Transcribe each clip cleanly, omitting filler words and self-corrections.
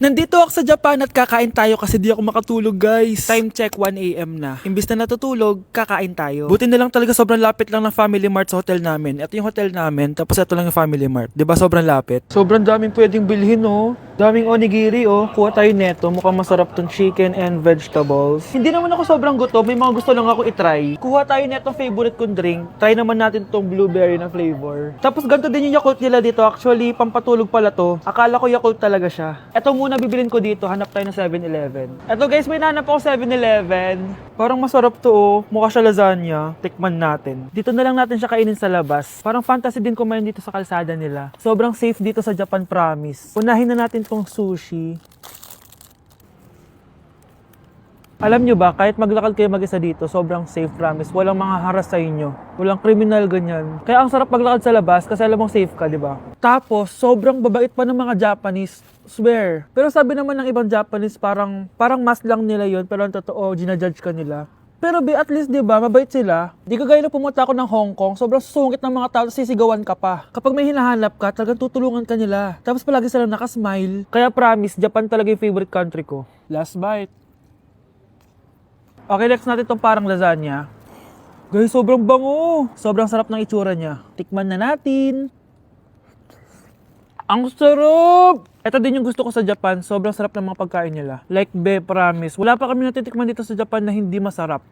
Nandito ako sa Japan at kakain tayo kasi di ako makatulog, guys. Time check 1 AM na. Imbis na natutulog, kakain tayo. Buti na lang talaga sobrang lapit lang ng Family Mart sa hotel namin. Ito yung hotel namin, tapos ito lang yung Family Mart. 'Di ba sobrang lapit? Sobrang daming pwedeng bilhin, oh. Daming onigiri, oh. Kuha tayo neto. Mukhang masarap tong chicken and vegetables. Hindi naman ako sobrang gutom. May mga gusto lang ako itry. Kuha tayo netong favorite kong drink. Try naman natin tong blueberry na flavor. Tapos ganito din yung Yakult nila dito. Actually, pampatulog pala to. Akala ko Yakult talaga siya. Ito muna bibilin ko dito. Hanap tayo ng 7-Eleven. Ito guys, may nanap ako 7-Eleven. Parang masarap to, oh. Mukha siya lasagna. Tikman natin. Dito na lang natin siya kainin sa labas. Parang fantasy din kumain dito sa kalsada nila. Sobrang safe dito sa Japan, promise. Unahin na natin tong sushi. Alam nyo ba, kahit maglakad kayo mag-isa dito, sobrang safe, promise. Walang mga haras sa inyo. Walang kriminal, ganyan. Kaya ang sarap maglakad sa labas kasi alam mong safe ka, di ba? Tapos, sobrang babait pa ng mga Japanese. Swear. Pero sabi naman ng ibang Japanese, parang mas lang nila yon, pero ang totoo, ginajudge ka nila. Pero at least, di ba, mabait sila. Di ka gaya na pumunta ako ng Hong Kong, sobrang sungit ng mga tao, sisigawan ka pa. Kapag may hinahanap ka, talagang tutulungan ka nila. Tapos palagi silang nakasmile. Kaya promise, Japan talaga yung favorite country ko. Last bite. Okay, next natin tong parang lasagna. Guys, sobrang bango. Sobrang sarap ng itsura niya. Tikman na natin. Ang sarap! Ito din yung gusto ko sa Japan. Sobrang sarap ng mga pagkain nila. Like, promise. Wala pa kami natitikman dito sa Japan na hindi masarap.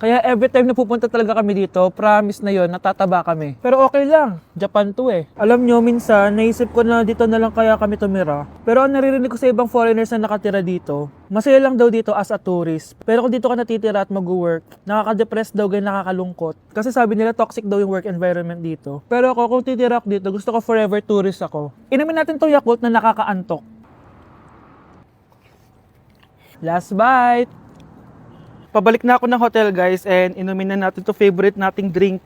Kaya every time na pupunta talaga kami dito, promise na yon, natataba kami. Pero okay lang, Japan to eh. Alam nyo, minsan, naisip ko na dito na lang kaya kami tumira. Pero ang naririnig ko sa ibang foreigners na nakatira dito, masaya lang daw dito as a tourist. Pero kung dito ka natitira at mag-work, nakaka-depress daw, ganyan nakakalungkot. Kasi sabi nila toxic daw yung work environment dito. Pero ako, kung titira ako dito, gusto ko forever tourist ako. Inumin natin to Yakult na nakakaantok. Last bite! Pabalik na ako ng hotel, guys, and inumin na natin to favorite nating drink.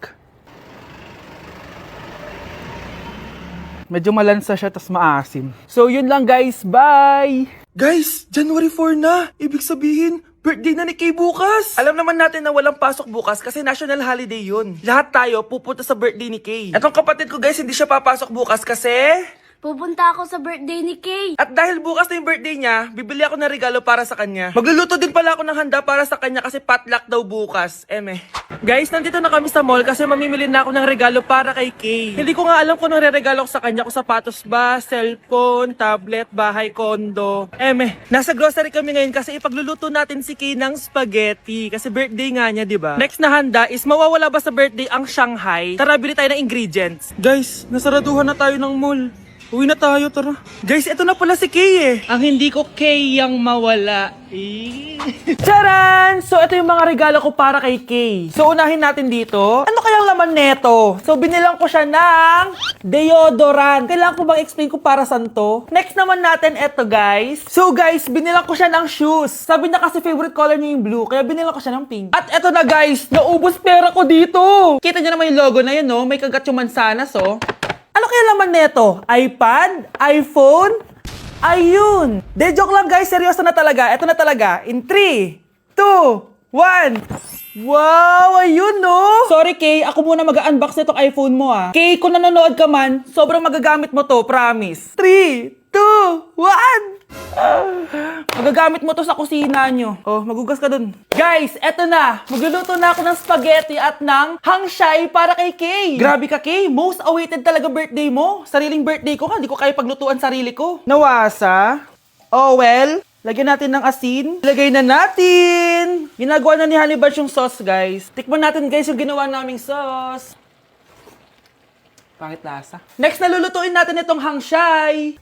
Medyo malansa siya, tas maasim. So, yun lang, guys. Bye! Guys, January 4 na! Ibig sabihin, birthday na ni Kay bukas! Alam naman natin na walang pasok bukas kasi national holiday yun. Lahat tayo pupunta sa birthday ni Kay. Etong kapatid ko, guys, hindi siya papasok bukas kasi... Pupunta ako sa birthday ni Kay. At dahil bukas na yung birthday niya, bibili ako ng regalo para sa kanya. Magluluto din pala ako ng handa para sa kanya kasi potluck daw bukas. Guys, nandito na kami sa mall kasi mamimili na ako ng regalo para kay Kay. Hindi ko nga alam kung anong re-regalo ko sa kanya. Kung sapatos ba, cellphone, tablet, bahay, kondo. Nasa grocery kami ngayon kasi ipagluluto natin si Kay ng spaghetti. Kasi birthday nga niya, di ba? Next na handa is mawawala ba sa birthday ang Shanghai? Tara, bili tayo ng ingredients. Guys, nasaraduhan na tayo ng mall. Uwi na tayo, tara. Guys, ito na pala si Kay eh. Ang hindi ko Kay yang mawala. Charan! So, ito yung mga regalo ko para kay Kay. So, unahin natin dito. Ano kayang laman neto? So, binilang ko siya ng deodorant. Kailangan ko bang explain ko para saan to? Next naman natin ito, guys. So, guys, binilang ko siya ng shoes. Sabi niya kasi favorite color niya yung blue, kaya binilang ko siya ng pink. At ito na, guys, naubos pera ko dito. Kita niyo naman yung logo na yun, no? May kagat yung mansanas, oh. Ano kaya laman neto? iPad? iPhone? Ayun! De, joke lang guys, seryoso na talaga. Ito na talaga. In 3, 2, 1. Wow! Ayun no! Sorry Kay, ako muna mag-unbox nitong iPhone mo ah. Kay, kung nanonood ka man, sobrang magagamit mo to, promise. 3, 2, 1! Magagamit mo to sa kusina nyo. Oh, magugas ka dun. Guys, eto na. Magluluto na ako ng spaghetti at ng hangshai para kay Kay. Grabe ka, Kay. Most awaited talaga birthday mo. Sariling birthday ko ka. Hindi ko kaya paglutuan sarili ko. Nawasa. Oh, well. Lagyan natin ng asin. Lagay na natin. Ginagawa na ni Honey Bunch yung sauce, guys. Tikman natin, guys, yung ginawa naming sauce. Pangit lasa. Next, nalulutuin natin itong hangshai.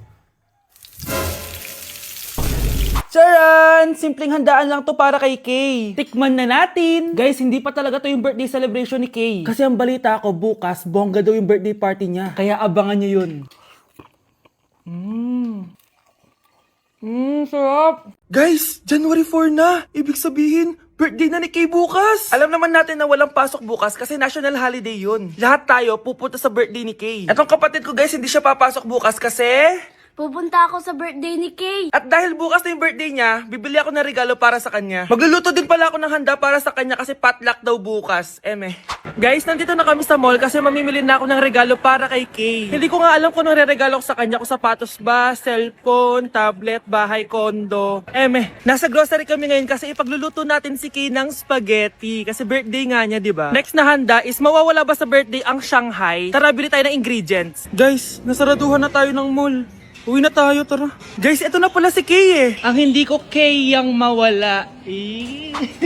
Charan! Simpleng handaan lang to para kay Kay. Tikman na natin. Guys, hindi pa talaga to yung birthday celebration ni Kay. Kasi ang balita ko, bukas, bongga daw yung birthday party niya. Kaya abangan niyo yun. Sarap. Guys, January 4 na. Ibig sabihin, birthday na ni Kay bukas. Alam naman natin na walang pasok bukas kasi national holiday yun. Lahat tayo pupunta sa birthday ni Kay. Etong kapatid ko, guys, hindi siya papasok bukas kasi... pupunta ako sa birthday ni Kay. At dahil bukas na yung birthday niya, bibili ako ng regalo para sa kanya. Magluluto din pala ako ng handa para sa kanya kasi potluck daw bukas. Guys, nandito na kami sa mall kasi mamimili na ako ng regalo para kay Kay. Hindi ko nga alam kung anong re-regalo ko sa kanya. Kung sapatos ba, cellphone, tablet, bahay, kondo. Nasa grocery kami ngayon kasi ipagluluto natin si Kay ng spaghetti. Kasi birthday nga niya, di ba? Next na handa is mawawala ba sa birthday ang Shanghai? Tara, bili tayo ng ingredients. Guys, nasaraduhan na tayo ng mall. Uwi na tayo, tara. Guys, ito na pala si Kay eh. Ang hindi ko Kay yang mawala.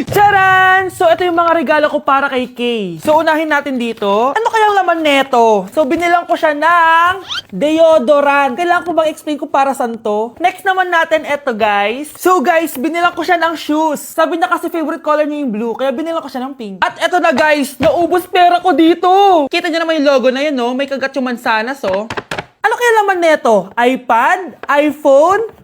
Charan! So, ito yung mga regalo ko para kay Kay. So, unahin natin dito. Ano kayang laman neto? So, binilang ko siya ng deodorant. Kailangan ko bang explain ko para saan to? Next naman natin, ito guys. So, guys, binilang ko siya ng shoes. Sabi niya kasi favorite color niya yung blue, kaya binilang ko siya ng pink. At ito na guys, naubos pera ko dito. Kita niyo naman yung logo na yun, no? May kagat yung mansanas, oh. Ano kaya laman neto? iPad? iPhone?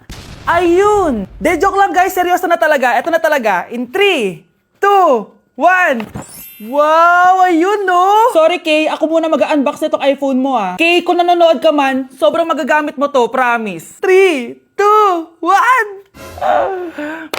Ayun! De, joke lang guys. Seryoso na talaga. Ito na talaga. In 3, 2, 1. Wow! Ayun no! Sorry Kay, ako muna mag-unbox nitong iPhone mo ah. Kay, kung nanonood ka man, sobrang magagamit mo to, promise. 3, 2, 1!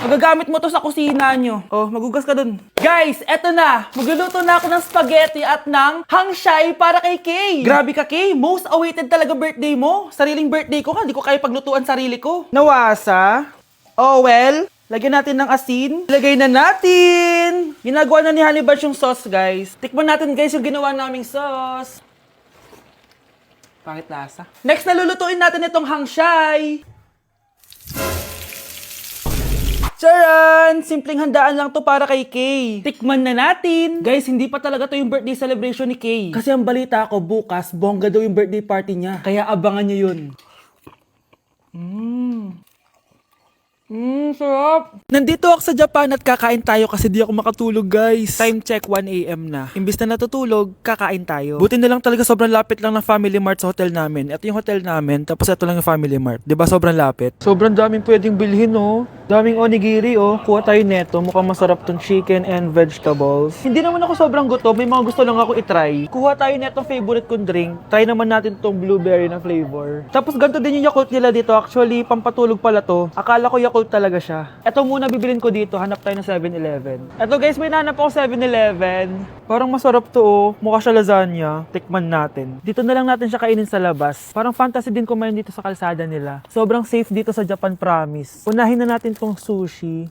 Magagamit mo to sa kusina nyo. Oh, magugas ka dun. Guys, eto na. Magluluto na ako ng spaghetti at ng hangshai para kay Kay. Grabe ka, Kay. Most awaited talaga birthday mo. Sariling birthday ko nga. Hindi ko kaya paglutuan sarili ko. Nawasa? Oh, well. Lagyan natin ng asin. Ilagay na natin. Ginagawa na ni Honey Bunch yung sauce, guys. Tikman natin, guys, yung ginawa naming sauce. Pangit lasa. Next, nalulutuin natin itong hangshai. Charan! Simpleng handaan lang to para kay Kay. Tikman na natin. Guys, hindi pa talaga to yung birthday celebration ni Kay. Kasi ang balita ko, bukas, bongga daw yung birthday party niya. Kaya abangan niyo yun. Sarap! Nandito ako sa Japan at kakain tayo kasi di ako makatulog, guys. Time check, 1 AM na. Imbis na natutulog, kakain tayo. Buti na lang talaga sobrang lapit lang ng Family Mart sa hotel namin. Ito yung hotel namin, tapos ito lang yung Family Mart. Diba sobrang lapit? Sobrang daming pwedeng bilhin, oh. Daming onigiri, oh. Kuha tayo neto. Mukhang masarap tong chicken and vegetables. Hindi naman ako sobrang gutom. May mga gusto lang ako itry. Kuha tayo netong favorite kong drink. Try naman natin tong blueberry na flavor. Tapos ganito din yung Yakult nila dito. Actually, pampatulog pala to. Akala ko Yakult talaga siya. Ito muna bibilin ko dito. Hanap tayo ng 7-Eleven. Ito guys, may nahanap ako 7-Eleven. Parang masarap to, oh. Mukha siya lasagna. Tikman natin. Dito na lang natin siya kainin sa labas. Parang fantasy din kumain dito sa kalsada nila. Sobrang safe dito sa Japan, promise. Unahin na natin tong sushi.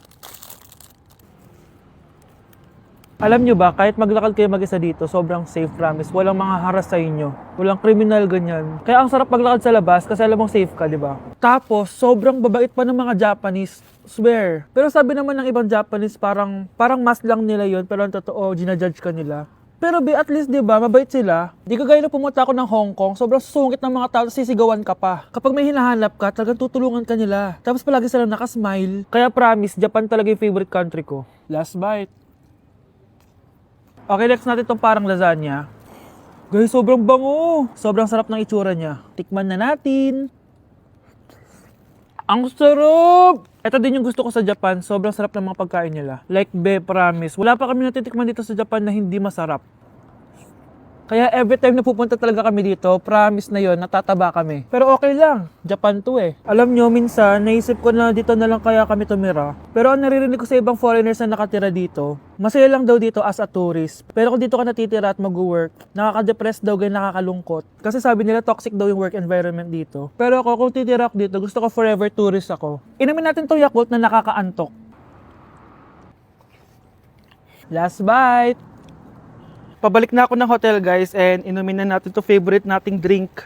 Alam nyo ba, kahit maglakad kayo mag-isa dito, sobrang safe, promise. Walang mga haras sa inyo. Walang kriminal, ganyan. Kaya ang sarap maglakad sa labas kasi alam mong safe ka, di ba? Tapos, sobrang babait pa ng mga Japanese. Swear. Pero sabi naman ng ibang Japanese, parang mas lang nila yon, pero ang totoo, ginajudge ka nila. Pero at least, di ba, mabait sila. Di kagaya na pumunta ako ng Hong Kong, sobrang susungit ng mga tao, sisigawan ka pa. Kapag may hinahanap ka, talagang tutulungan ka nila. Tapos palagi silang nakasmile. Kaya promise, Japan talaga yung favorite country ko. Last bite. Okay, next natin itong parang lasagna. Guys, sobrang bango. Sobrang sarap ng itsura niya. Tikman na natin. Ang sarap! Ito din yung gusto ko sa Japan. Sobrang sarap ng mga pagkain nila. Like, promise. Wala pa kami natitikman dito sa Japan na hindi masarap. Kaya every time na pupunta talaga kami dito, promise na yon, natataba kami. Pero okay lang, Japan to eh. Alam nyo, minsan, naisip ko na dito na lang kaya kami tumira. Pero ang naririnig ko sa ibang foreigners na nakatira dito, masaya lang daw dito as a tourist. Pero kung dito ka natitira at mag-work, nakaka-depress daw, ganyan, nakakalungkot. Kasi sabi nila toxic daw yung work environment dito. Pero ako, kung titira ako dito, gusto ko forever tourist ako. Inumin natin tong Yakult na nakakaantok. Last bite! Pabalik na ako ng hotel, guys, and inumin na natin to favorite nating drink.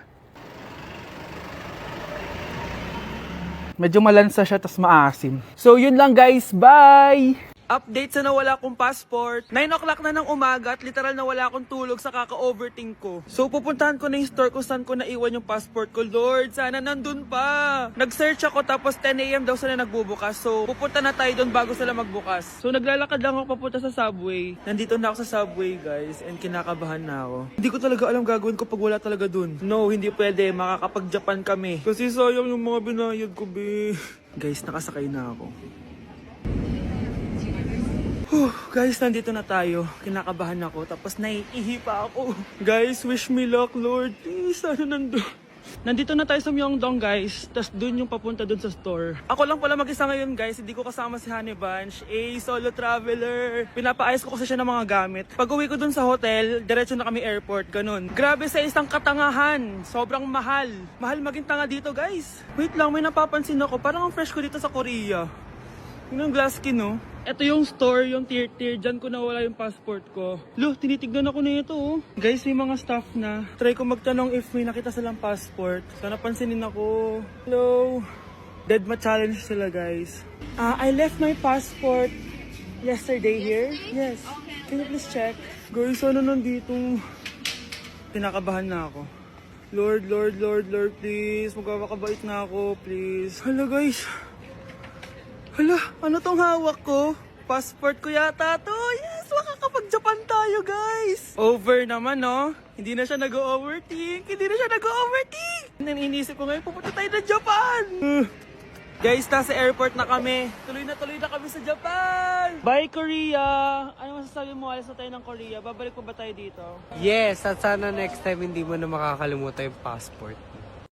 Medyo malansa siya, tas maasim. So, yun lang, guys. Bye! Update sa nawala kong passport. 9 o'clock na ng umaga at literal na wala akong tulog sa kaka-overthink ko. So pupuntahan ko na yung store kung saan ko naiwan yung passport ko. Lord, sana nandun pa. Nag-search ako tapos 10 AM daw sila nagbubukas. So pupunta na tayo doon bago sila magbukas. So naglalakad lang ako papunta sa subway. Nandito na ako sa subway, guys, and kinakabahan na ako. Hindi ko talaga alam gagawin ko pag wala talaga dun. No, hindi pwede. Makakapag-Japan kami. Kasi sayang yung mga binayad ko, be. Guys, nakasakay na ako. Guys, nandito na tayo. Kinakabahan ako. Tapos naiihi pa ako. Guys, wish me luck, Lord. Please, sana nandun. Nandito na tayo sa Myeongdong, guys. Tapos dun yung papunta dun sa store. Ako lang pala mag-isa ngayon, guys. Hindi ko kasama si Honey Bunch. Solo traveler. Pinapaayos ko kasi siya ng mga gamit. Pag uwi ko dun sa hotel, diretso na kami airport. Ganun. Grabe sa isang katangahan. Sobrang mahal. Mahal maging tanga dito, guys. Wait lang, may napapansin ako. Parang ang fresh ko dito sa Korea. Yun ang glass skin, no? Ito yung store, yung tier-tier. Diyan ko nawala yung passport ko. Lo, tinitignan ako na ito, oh. Guys, may mga staff na. Try ko magtanong if may nakita silang passport. Sana pansinin ako. Hello? Dead ma-challenge sila, guys. I left my passport yesterday here. Yes. Can you please check? Guys, ano nandito? Tinakabahan na ako. Lord, please. Magkakabait na ako, please. Hala, guys. Hala, ano tong hawak ko? Passport ko yata to. Yes, makakapag-Japan tayo, guys. Over naman, no? Hindi na siya nag-overthink. Iniisip ko ngayon, pupunta tayo na Japan. Guys, nasa airport na kami. Tuloy na kami sa Japan. Bye, Korea. Ano masasabi mo? Alis na tayo ng Korea. Babalik pa ba tayo dito? Yes, at sana next time hindi mo na makakalimutan yung passport.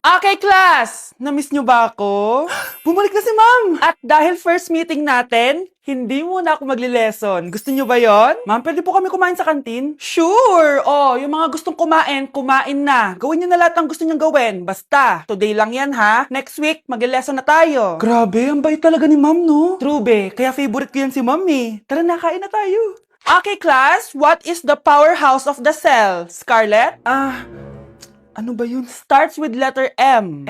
Okay, class! Namiss nyo ba ako? Bumalik na si ma'am! At dahil first meeting natin, hindi muna ako magli-lesson. Gusto nyo ba yon? Ma'am, pwede po kami kumain sa kantin? Sure! Oh, yung mga gustong kumain, kumain na. Gawin nyo na lahat ng gusto nyong gawin. Basta, today lang yan ha. Next week, magli-lesson na tayo. Grabe, ang bait talaga ni ma'am, no? True, be. Kaya favorite ko yan si ma'am eh. Tara na, kain na tayo. Okay, class. What is the powerhouse of the cell? Scarlett? Ano ba yun? Starts with letter M.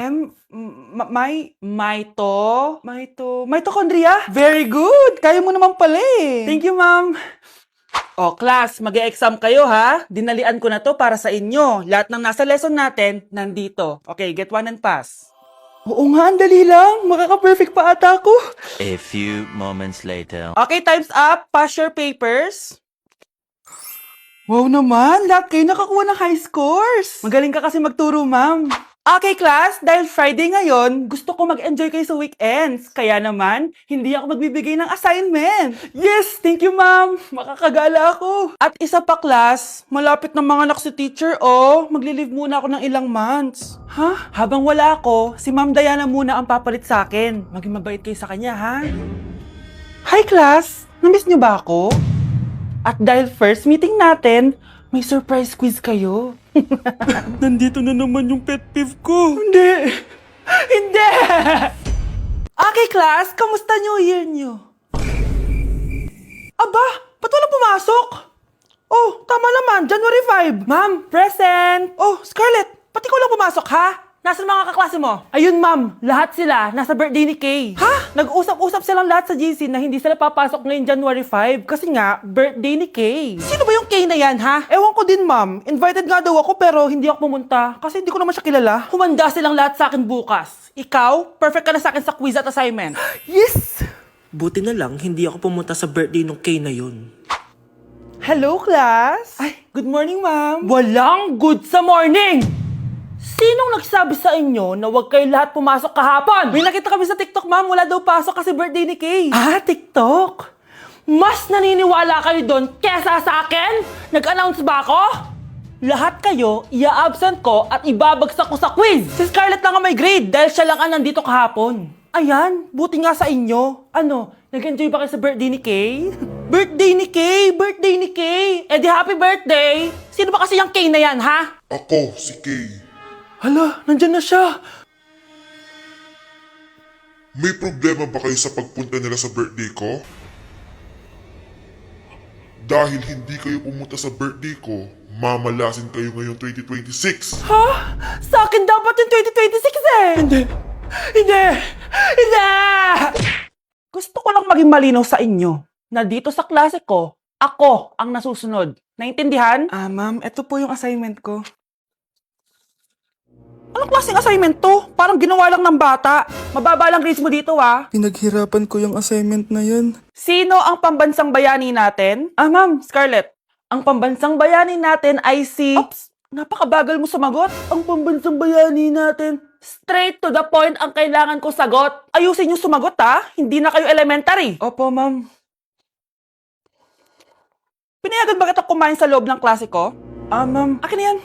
Mitochondria? Very good! Kaya mo naman pala eh. Thank you, ma'am. O, class, mag-e-exam kayo ha. Dinalian ko na to para sa inyo. Lahat ng nasa lesson natin, nandito. Okay, get one and pass. Oo nga, ang dali lang. Makaka-perfect pa ata ako. A few moments later. Okay, time's up. Pass your papers. Wow naman, lahat kayo nakakuha ng high scores. Magaling ka kasi magturo, ma'am. Okay, class, dahil Friday ngayon, gusto ko mag-enjoy kayo sa weekends. Kaya naman, hindi ako magbibigay ng assignment. Yes, thank you, ma'am. Makakagala ako. At isa pa, class, malapit na mga anak si teacher, oh. Magli-leave muna ako ng ilang months. Ha? Habang wala ako, si Ma'am Diana muna ang papalit sa akin. Maging mabait kayo sa kanya, ha? Hi, class. Namiss niyo ba ako? At dahil first meeting natin, may surprise quiz kayo. Nandito na naman yung pet peeve ko. Hindi! Okay, class, kamusta New Year nyo? Aba, ba't walang pumasok? Oh, tama naman, January 5. Ma'am, present! Oh, Scarlett, pati ko lang pumasok, ha? Nasaan mga kaklase mo? Ayun, ma'am. Lahat sila nasa birthday ni Kay. Ha? Nag-usap-usap silang lahat sa GC na hindi sila papasok ngayon January 5 kasi nga, birthday ni Kay. Sino ba yung Kay na yan, ha? Ewan ko din, ma'am. Invited nga daw ako pero hindi ako pumunta kasi hindi ko naman siya kilala. Humanda silang lahat sa akin bukas. Ikaw, perfect ka na sa akin sa quiz at assignment. Yes! Buti na lang, hindi ako pumunta sa birthday ng Kay na yun. Hello, class? Ay, good morning, ma'am. Walang good sa morning! Sinong nagsabi sa inyo na huwag kayo lahat pumasok kahapon? May nakita kami sa TikTok, ma'am. Wala daw pasok kasi birthday ni Kay. Ah, TikTok? Mas naniniwala kayo doon kesa sa akin? Nag-announce ba ako? Lahat kayo, ia-absent ko at ibabagsak ko sa quiz. Si Scarlett lang ang may grade dahil siya lang ang nandito kahapon. Ayan, buti nga sa inyo. Ano, nag-enjoy ba kayo sa birthday ni Kay? Birthday ni Kay! Eh di happy birthday! Sino ba kasi yung Kay na yan, ha? Ako, si Kay. Hala, nandyan na siya. May problema ba kayo sa pagpunta nila sa birthday ko? Dahil hindi kayo pumunta sa birthday ko, mamalasin kayo ngayong 2026. Ha? Sa akin dapat yung 2026 eh! Hindi! Gusto ko lang maging malinaw sa inyo na dito sa klase ko, ako ang nasusunod. Naintindihan? Ma'am, ito po yung assignment ko. Anong klaseng assignment to? Parang ginawa lang ng bata. Mababa lang grades mo dito, ha? Pinaghirapan ko yung assignment na yun. Sino ang pambansang bayani natin? Ma'am, Scarlett. Ang pambansang bayani natin ay si... Oops! Napakabagal mo sumagot. Ang pambansang bayani natin. Straight to the point ang kailangan ko sagot. Ayusin yung sumagot, ha? Hindi na kayo elementary. Opo, ma'am. Pinayagan ba kita kumain sa loob ng klase ko? Ma'am. Akin na yan.